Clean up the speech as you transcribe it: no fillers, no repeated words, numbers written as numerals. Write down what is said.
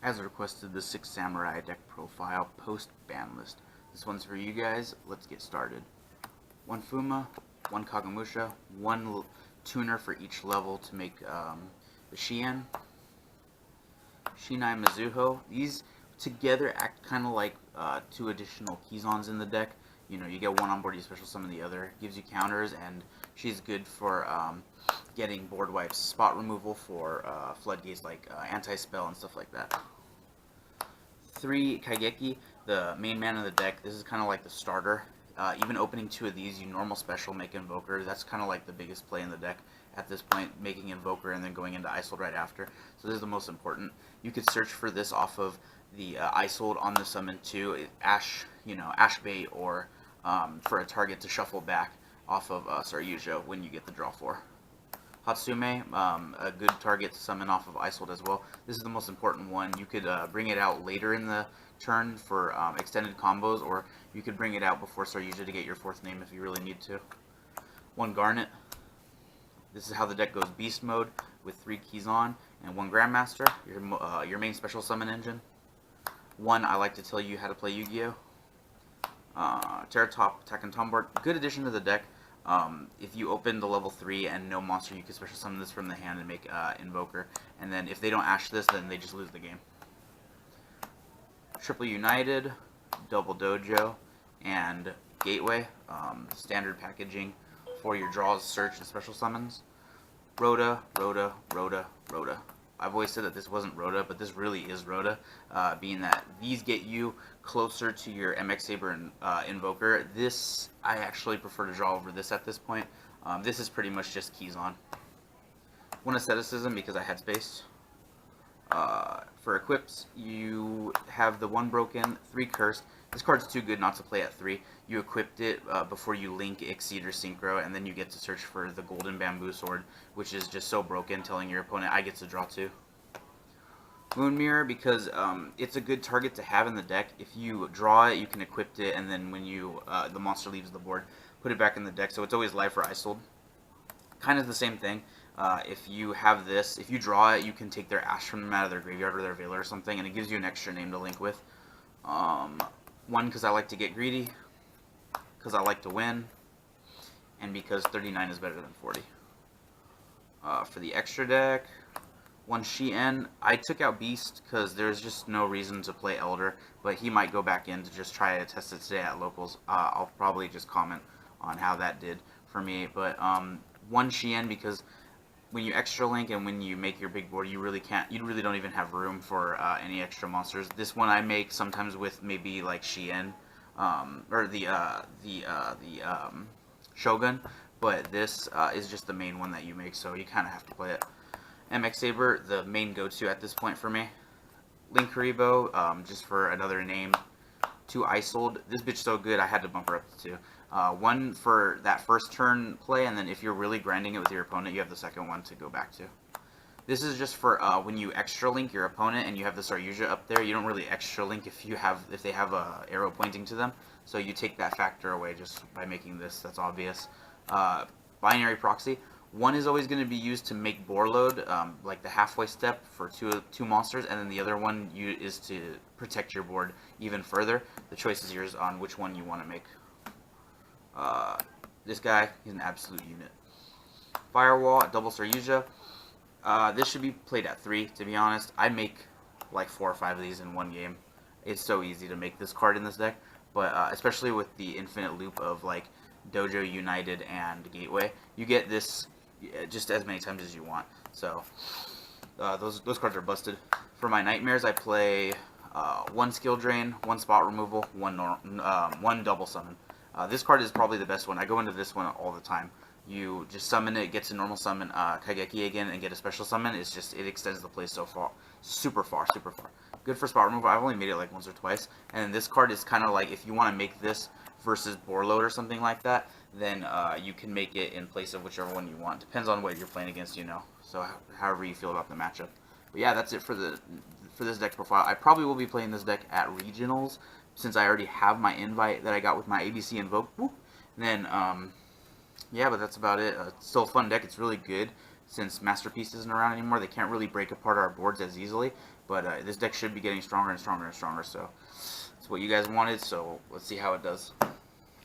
As requested, the 6 Samurai deck profile post Banlist. This one's for you guys. Let's get started. 1 Fuma, 1 Kagamusha, 1 tuner for each level to make the Shien, Shinai Mizuho. These together act kind of like 2 additional Kizons in the deck. You know, you get one on board, you special summon the other. Gives you counters, and she's good for getting board wipes, spot removal for floodgates like anti-spell and stuff like that. 3 Kaigeki, the main man of the deck. This is kind of like the starter. Even opening 2 of these, you normal special, make Invoker. That's kind of like the biggest play in the deck at this point, making Invoker and then going into Isold right after. So this is the most important. You could search for this off of the Isold on the summon too, Ash, Ash Bait, or for a target to shuffle back off of Saryuja when you get the draw 4. Hatsume, a good target to summon off of Isold as well. This is the most important one. You could bring it out later in the turn for extended combos, or you could bring it out before Saryuja to get your 4th name if you really need to. 1 Garnet. This is how the deck goes Beast Mode with 3 Kizon and 1 Grandmaster, your main special summon engine. 1 I Like to Tell You How to Play Yu-Gi-Oh! Terratop, Attack and Tomboard, good addition to the deck. If you open the level 3 and no monster, you can special summon this from the hand and make Invoker. And then if they don't Ash this, then they just lose the game. Triple United, Double Dojo, and Gateway. Standard packaging for your draws, search, and special summons. Rhoda, Rhoda, Rhoda, Rhoda. I've always said that this wasn't Rhoda, but this really is Rhoda, being that these get you closer to your MX Saber and Invoker. This, I actually prefer to draw over this at this point. This is pretty much just Kizon. 1 Asceticism because I had space. For equips, you have the 1 Broken, 3 Cursed. This card's too good not to play at 3. You equipped it before you link, Exceed, or Synchro, and then you get to search for the Golden Bamboo Sword, which is just so broken, telling your opponent, I get to draw 2. Moon Mirror, because it's a good target to have in the deck. If you draw it, you can equip it, and then when you the monster leaves the board, put it back in the deck, so it's always live for Isold. Kind of the same thing. If you have this, if you draw it, you can take their Ash from them out of their graveyard or their Veiler or something, and it gives you an extra name to link with. 1, because I like to get greedy, because I like to win, and because 39 is better than 40. For the extra deck, 1 Shien. I took out Beast because there's just no reason to play Elder, but he might go back in to just try to test it today at locals. I'll probably just comment on how that did for me, but 1 Shien because when you extra link and when you make your big board, you really don't even have room for any extra monsters. This one I make sometimes with maybe like Shien, or the Shogun, but this is just the main one that you make, so you kind of have to play it. MX Saber, the main go-to at this point for me. Link Karibo, just for another name. 2 Isold. This bitch so good, I had to bump her up to 2. 1 for that first turn play, and then if you're really grinding it with your opponent, you have the second one to go back to. This is just for when you extra link your opponent and you have the Saryuja up there. You don't really extra link if they have a arrow pointing to them. So you take that factor away just by making this. That's obvious. Binary Proxy. 1 is always going to be used to make board load, like the halfway step for two monsters, and then the other one is to protect your board even further. The choice is yours on which one you want to make. This guy, he's an absolute unit. Firewall, Double Saryuja. This should be played at 3, to be honest. I make like 4 or 5 of these in one game. It's so easy to make this card in this deck, but especially with the infinite loop of like Dojo, United, and Gateway, you get this just as many times as you want. So those cards are busted. For my nightmares, I play 1 skill drain, 1 spot removal, 1 double summon. This card is probably the best one. I go into this one all the time. You just summon it, get to normal summon Kaigeki again, and get a special summon. It extends the play so far, super far. Good for spot removal. I've only made it like once or twice. And this card is kind of like if you want to make this versus board load or something like that, then you can make it in place of whichever one you want. Depends on what you're playing against, So however you feel about the matchup. But yeah, that's it for this deck profile. I probably will be playing this deck at regionals since I already have my invite that I got with my ABC Invoke. And then yeah, but that's about it. It's still a fun deck. It's really good since Masterpiece isn't around anymore. They can't really break apart our boards as easily. But this deck should be getting stronger and stronger and stronger, so it's what you guys wanted, so let's see how it does.